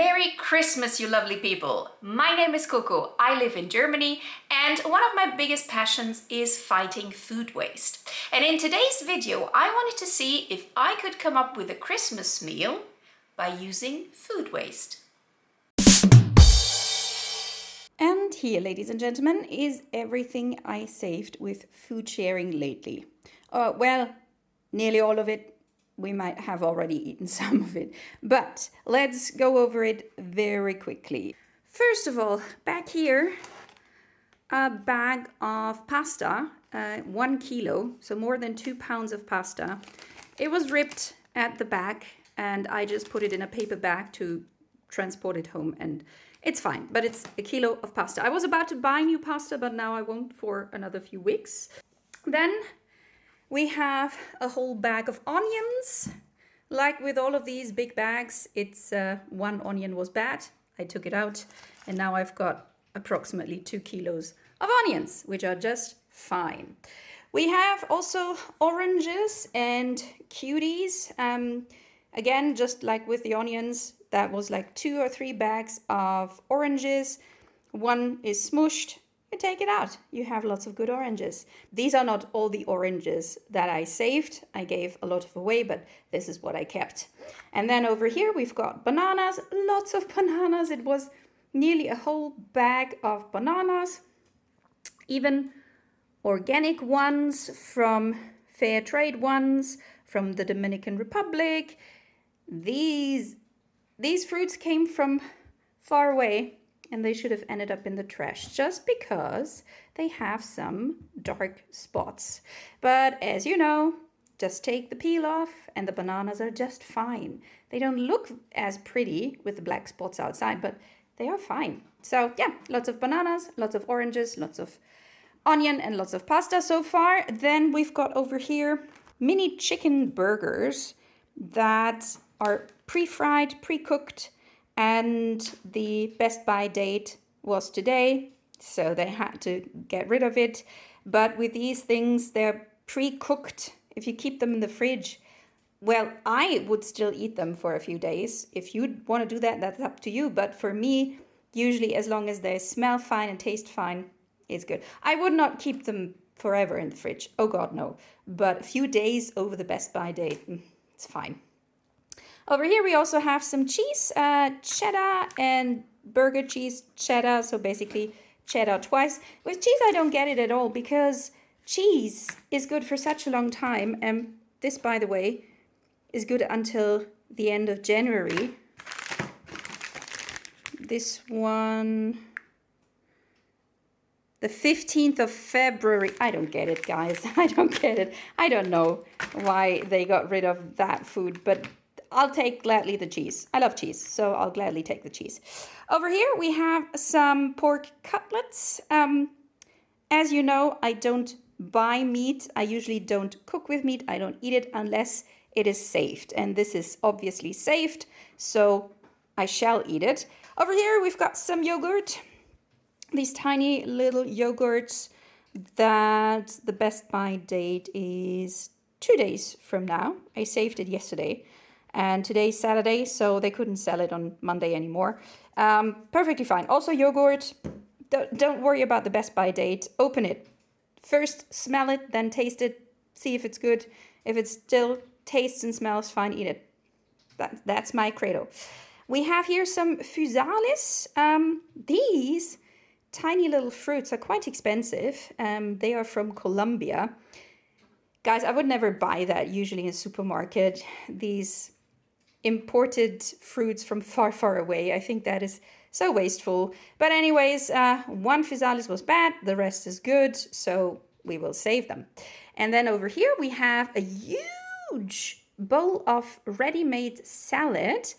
Merry Christmas, you lovely people! My name is Coco, I live in Germany, and one of my biggest passions is fighting food waste. And in today's video, I wanted to see if I could come up with a Christmas meal by using food waste. And here, ladies and gentlemen, is everything I saved with Foodsharing lately. Well, nearly all of it. We might have already eaten some of it, but let's go over it very quickly. First of all, back here, a bag of pasta, 1 kilo, so more than 2 pounds of pasta. It was ripped at the back and I just put it in a paper bag to transport it home, and it's fine, but it's a kilo of pasta. I was about to buy new pasta, but now I won't for another few weeks. Then we have a whole bag of onions. Like with all of these big bags, it's one onion was bad. I took it out and now I've got approximately 2 kilos of onions, which are just fine. We have also oranges and cuties. Again, just like with the onions, that was like 2 or 3 bags of oranges. One is smushed. You take it out. You have lots of good oranges. These are not all the oranges that I saved. I gave a lot of away, but this is what I kept. And then over here we've got bananas, lots of bananas. It was nearly a whole bag of bananas, even organic ones from fair trade ones from the Dominican Republic. These fruits came from far away, and they should have ended up in the trash just because they have some dark spots. But as you know, just take the peel off and the bananas are just fine. They don't look as pretty with the black spots outside, but they are fine. So yeah, lots of bananas, lots of oranges, lots of onion and lots of pasta so far. Then we've got over here mini chicken burgers that are pre-fried, pre-cooked, and the best by date was today, so they had to get rid of it. But with these things, they're pre-cooked. If you keep them in the fridge, well, I would still eat them for a few days. If you want to do that, that's up to you. But for me, usually as long as they smell fine and taste fine, it's good. I would not keep them forever in the fridge. Oh God, no. But a few days over the best by date, it's fine. Over here we also have some cheese, cheddar and burger cheese cheddar, so basically cheddar twice. With cheese I don't get it at all because cheese is good for such a long time, and this, by the way, is good until the end of January. This one, the 15th of February. I don't get it, guys. I don't get it. I don't know why they got rid of that food, but I'll take gladly the cheese. I love cheese, so I'll gladly take the cheese. Over here we have some pork cutlets. As you know, I don't buy meat. I usually don't cook with meat. I don't eat it unless it is saved. And this is obviously saved, so I shall eat it. Over here we've got some yogurt. These tiny little yogurts that the best by date is 2 days from now. I saved it yesterday. And today's Saturday, so they couldn't sell it on Monday anymore. Perfectly fine. Also yogurt, don't worry about the best by date. Open it. First smell it, then taste it. See if it's good. If it still tastes and smells fine, eat it. That's my credo. We have here some physalis. These tiny little fruits are quite expensive. They are from Colombia. Guys, I would never buy that usually in a supermarket. These imported fruits from far, far away. I think that is so wasteful. But anyways, one physalis was bad, the rest is good, so we will save them. And then over here we have a huge bowl of ready-made salad.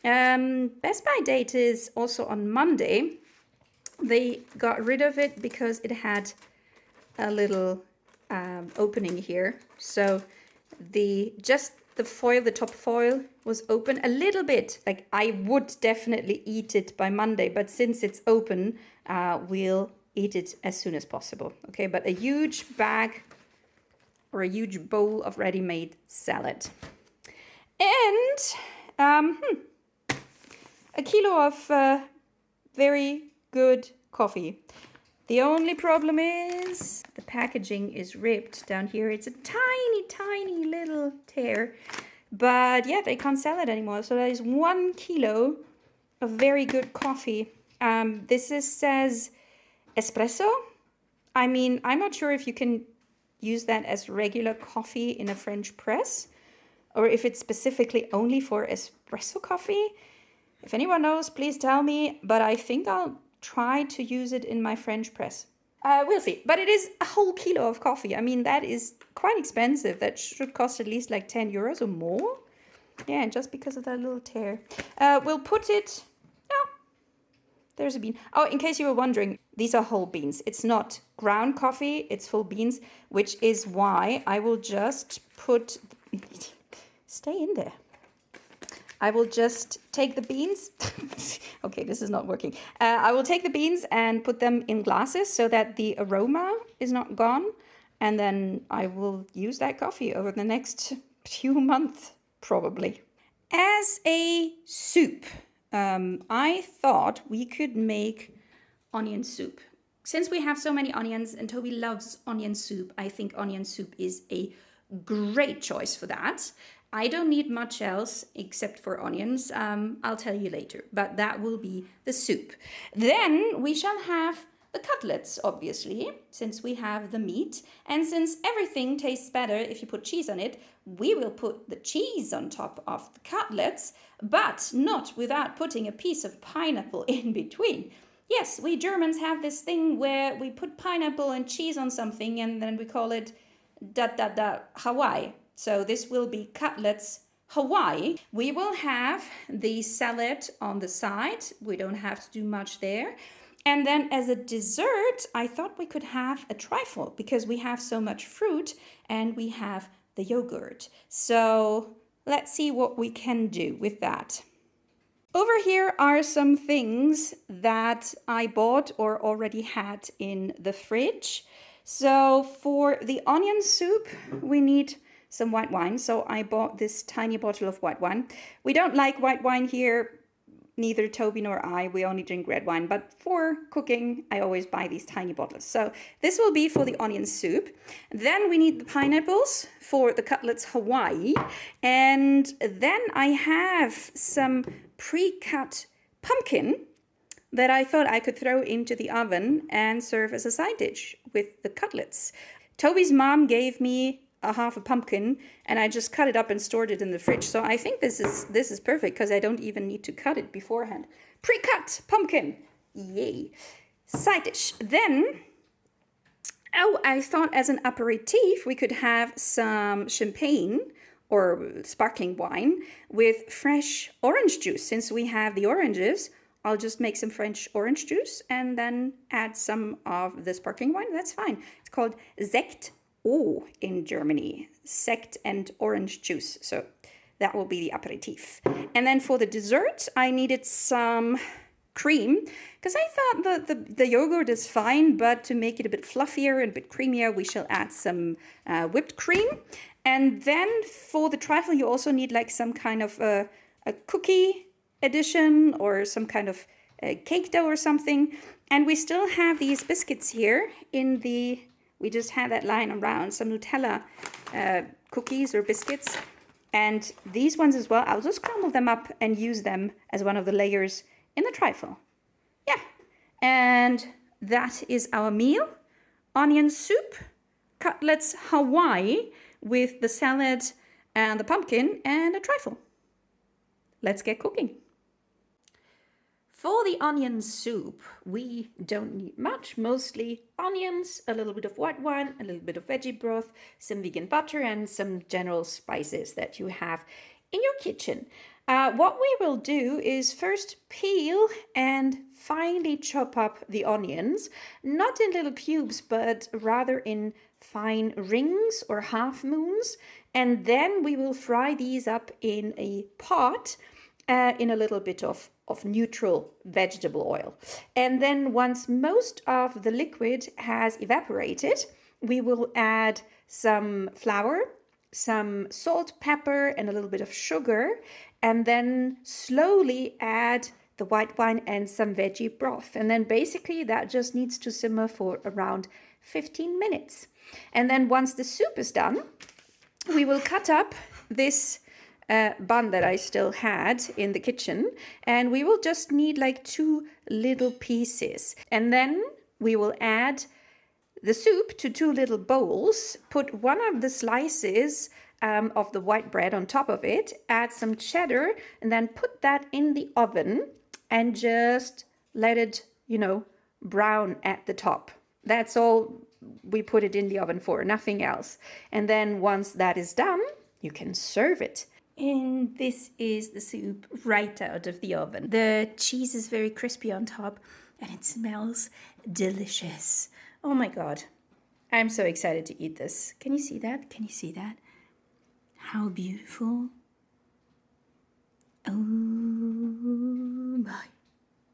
Best by date is also on Monday. They got rid of it because it had a little opening here. So the foil, the top foil was open a little bit. Like, I would definitely eat it by Monday, but since it's open, we'll eat it as soon as possible. Okay, but a huge bag or a huge bowl of ready-made salad. And a kilo of very good coffee. The only problem is the packaging is ripped down here. It's a tiny, tiny little tear. But yeah, they can't sell it anymore. So that is 1 kilo of very good coffee. Says espresso. I mean, I'm not sure if you can use that as regular coffee in a French press, or if it's specifically only for espresso coffee. If anyone knows, please tell me, but I think I'll try to use it in my French press. We'll see. But it is a whole kilo of coffee. I mean, that is quite expensive. That should cost at least like 10 euros or more. Yeah, just because of that little tear. We'll put it... Oh, there's a bean. Oh, in case you were wondering, these are whole beans. It's not ground coffee, it's full beans, which is why I will just put... Stay in there. I will just take the beans. Okay, this is not working. I will take the beans and put them in glasses so that the aroma is not gone. And then I will use that coffee over the next few months, probably. As a soup, I thought we could make onion soup. Since we have so many onions and Toby loves onion soup, I think onion soup is a great choice for that. I don't need much else except for onions. I'll tell you later, but that will be the soup. Then we shall have the cutlets, obviously, since we have the meat. And since everything tastes better if you put cheese on it, we will put the cheese on top of the cutlets, but not without putting a piece of pineapple in between. Yes, we Germans have this thing where we put pineapple and cheese on something and then we call it Hawaii. So this will be Cutlets Hawaii. We will have the salad on the side. We don't have to do much there. And then as a dessert, I thought we could have a trifle because we have so much fruit and we have the yogurt. So let's see what we can do with that. Over here are some things that I bought or already had in the fridge. So for the onion soup, we need some white wine. So I bought this tiny bottle of white wine. We don't like white wine here, neither Toby nor I. We only drink red wine. But for cooking, I always buy these tiny bottles. So this will be for the onion soup. Then we need the pineapples for the Cutlets Hawaii. And then I have some pre-cut pumpkin that I thought I could throw into the oven and serve as a side dish with the cutlets. Toby's mom gave me a half a pumpkin and I just cut it up and stored it in the fridge. So I think this is perfect because I don't even need to cut it beforehand. Pre-cut pumpkin. Yay. Side dish. Then, I thought as an aperitif we could have some champagne or sparkling wine with fresh orange juice. Since we have the oranges, I'll just make some French orange juice and then add some of the sparkling wine. That's fine. It's called Sekt in Germany. Sekt and orange juice. So that will be the aperitif. And then for the dessert, I needed some cream because I thought the yogurt is fine, but to make it a bit fluffier and a bit creamier, we shall add some whipped cream. And then for the trifle, you also need like some kind of a cookie addition or some kind of cake dough or something. And we still have these biscuits here we just had that lying around, some Nutella cookies or biscuits. And these ones as well, I'll just crumble them up and use them as one of the layers in the trifle. Yeah, and that is our meal. Onion soup, Cutlets Hawaii with the salad and the pumpkin and a trifle. Let's get cooking. For the onion soup, we don't need much, mostly onions, a little bit of white wine, a little bit of veggie broth, some vegan butter and some general spices that you have in your kitchen. What we will do is first peel and finely chop up the onions, not in little cubes, but rather in fine rings or half moons. And then we will fry these up in a pot in a little bit of neutral vegetable oil. And then once most of the liquid has evaporated, we will add some flour, some salt, pepper, and a little bit of sugar, and then slowly add the white wine and some veggie broth. And then basically that just needs to simmer for around 15 minutes. And then once the soup is done, we will cut up this bun that I still had in the kitchen, and we will just need like 2 little pieces. And then we will add the soup to 2 little bowls, put one of the slices of the white bread on top of it, add some cheddar, and then put that in the oven and just let it, brown at the top. That's all we put it in the oven for, nothing else. And then once that is done, you can serve it. And this is the soup right out of the oven. The cheese is very crispy on top and it smells delicious. Oh my God. I'm so excited to eat this. Can you see that? Can you see that? How beautiful. Oh my.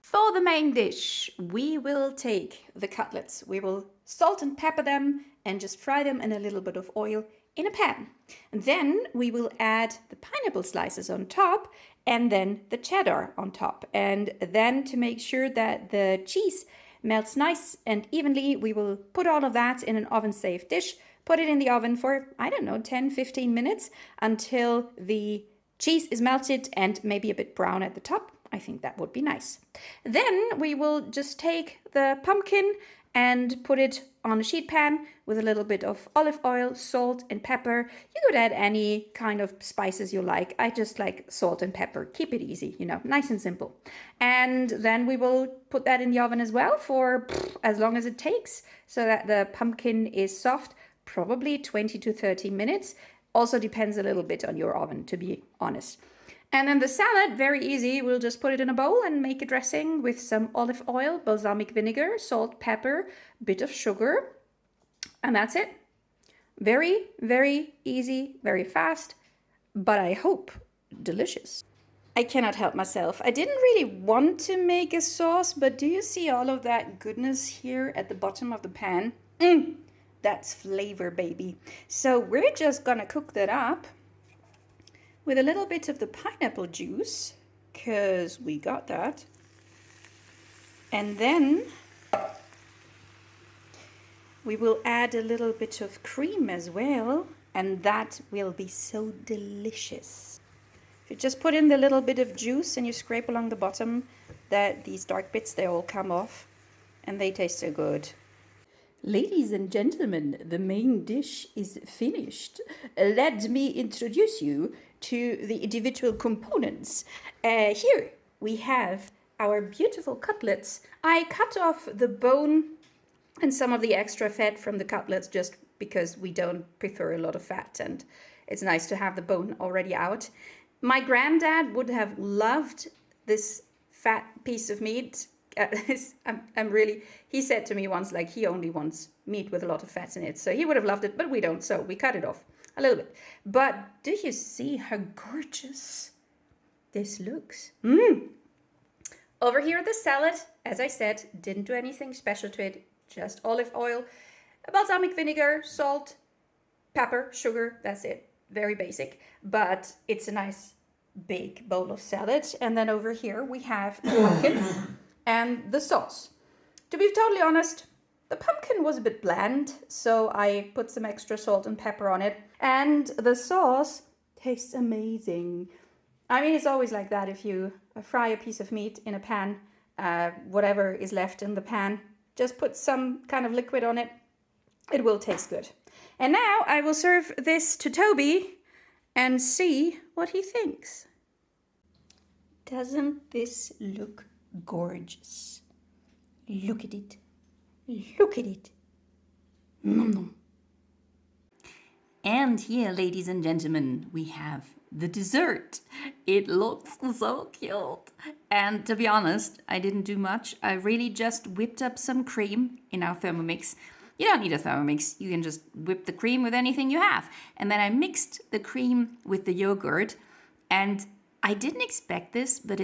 For the main dish, we will take the cutlets. We will salt and pepper them and just fry them in a little bit of oil in a pan. And then we will add the pineapple slices on top and then the cheddar on top. And then to make sure that the cheese melts nice and evenly, we will put all of that in an oven-safe dish, put it in the oven for, 10-15 minutes until the cheese is melted and maybe a bit brown at the top. I think that would be nice. Then we will just take the pumpkin and put it on a sheet pan with a little bit of olive oil, salt and pepper. You could add any kind of spices you like. I just like salt and pepper. Keep it easy, nice and simple. And then we will put that in the oven as well for as long as it takes so that the pumpkin is soft, probably 20 to 30 minutes. Also depends a little bit on your oven, to be honest. And then the salad, very easy. We'll just put it in a bowl and make a dressing with some olive oil, balsamic vinegar, salt, pepper, bit of sugar. And that's it. Very, very easy, very fast, but I hope delicious. I cannot help myself. I didn't really want to make a sauce, but do you see all of that goodness here at the bottom of the pan? That's flavor, baby. So we're just gonna cook that up with a little bit of the pineapple juice, because we got that. And then we will add a little bit of cream as well, and that will be so delicious. You just put in the little bit of juice and you scrape along the bottom, that these dark bits, they all come off, and they taste so good. Ladies and gentlemen, the main dish is finished. Let me introduce you to the individual components. Here we have our beautiful cutlets. I cut off the bone and some of the extra fat from the cutlets just because we don't prefer a lot of fat and it's nice to have the bone already out. My granddad would have loved this fat piece of meat. He said to me once, like, he only wants meat with a lot of fat in it. So he would have loved it, but we don't. So we cut it off a little bit. But do you see how gorgeous this looks? Over here, the salad, as I said, didn't do anything special to it. Just olive oil, balsamic vinegar, salt, pepper, sugar. That's it. Very basic. But it's a nice big bowl of salad. And then over here we have the pumpkin and the sauce. To be totally honest, the pumpkin was a bit bland, so I put some extra salt and pepper on it. And the sauce tastes amazing. I mean, it's always like that. If you fry a piece of meat in a pan, whatever is left in the pan, just put some kind of liquid on it. It will taste good. And now I will serve this to Toby and see what he thinks. Doesn't this look gorgeous? Look at it. Look at it. Nom nom. And here, ladies and gentlemen, we have the dessert. It looks so cute. And to be honest, I didn't do much. I really just whipped up some cream in our Thermomix. You don't need a Thermomix. You can just whip the cream with anything you have. And then I mixed the cream with the yogurt. And I didn't expect this, but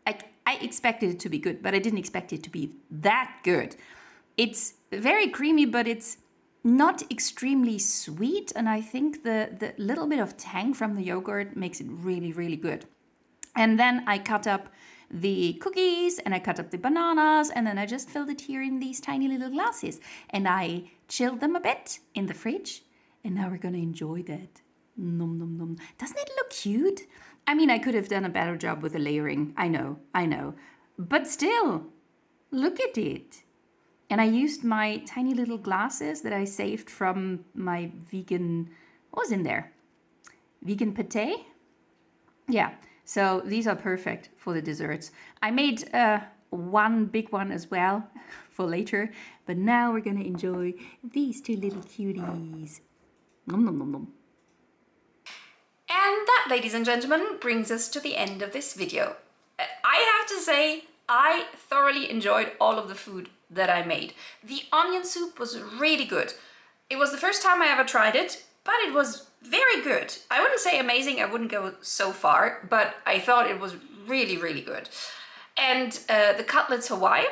I expected it to be good, but I didn't expect it to be that good. It's very creamy, but it's not extremely sweet. And I think the little bit of tang from the yogurt makes it really, really good. And then I cut up the cookies and I cut up the bananas and then I just filled it here in these tiny little glasses. And I chilled them a bit in the fridge. And now we're gonna enjoy that. Nom nom nom. Doesn't it look cute? I mean, I could have done a better job with the layering. I know. But still, look at it. And I used my tiny little glasses that I saved from my vegan, what was in there? Vegan pate? Yeah, so these are perfect for the desserts. I made one big one as well for later, but now we're gonna enjoy these two little cuties. Nom nom nom nom. And that, ladies and gentlemen, brings us to the end of this video. I have to say, I thoroughly enjoyed all of the food that I made. The onion soup was really good. It was the first time I ever tried it, but it was very good. I wouldn't say amazing, I wouldn't go so far, but I thought it was really, really good. And the Cutlets Hawaii,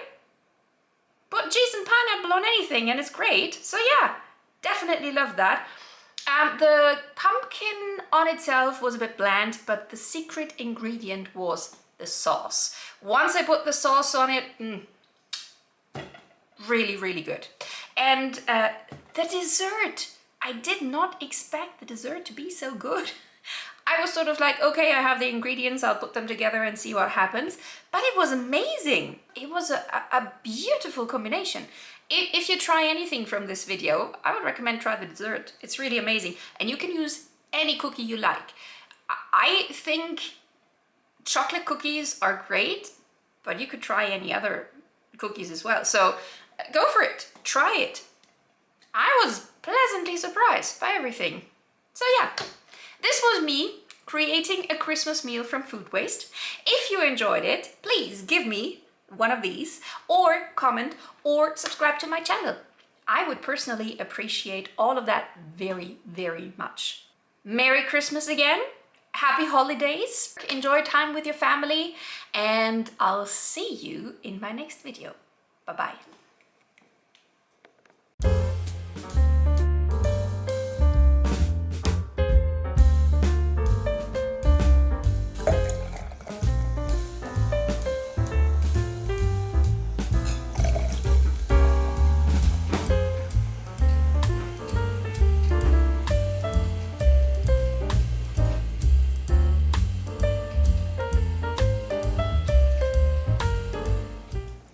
put cheese and pineapple on anything and it's great. So yeah, definitely love that. The pumpkin on itself was a bit bland, but the secret ingredient was the sauce. Once I put the sauce on it, really, really good. And the dessert, I did not expect the dessert to be so good. I was sort of like, okay, I have the ingredients, I'll put them together and see what happens. But it was amazing. It was a beautiful combination. If you try anything from this video, I would recommend try the dessert. It's really amazing. And you can use any cookie you like. I think chocolate cookies are great, but you could try any other cookies as well. So go for it, try it. I was pleasantly surprised by everything. So yeah, this was me creating a Christmas meal from food waste. If you enjoyed it, please give me one of these, or comment, or subscribe to my channel. I would personally appreciate all of that very, very much. Merry Christmas again. Happy holidays. Enjoy time with your family, and I'll see you in my next video. Bye-bye.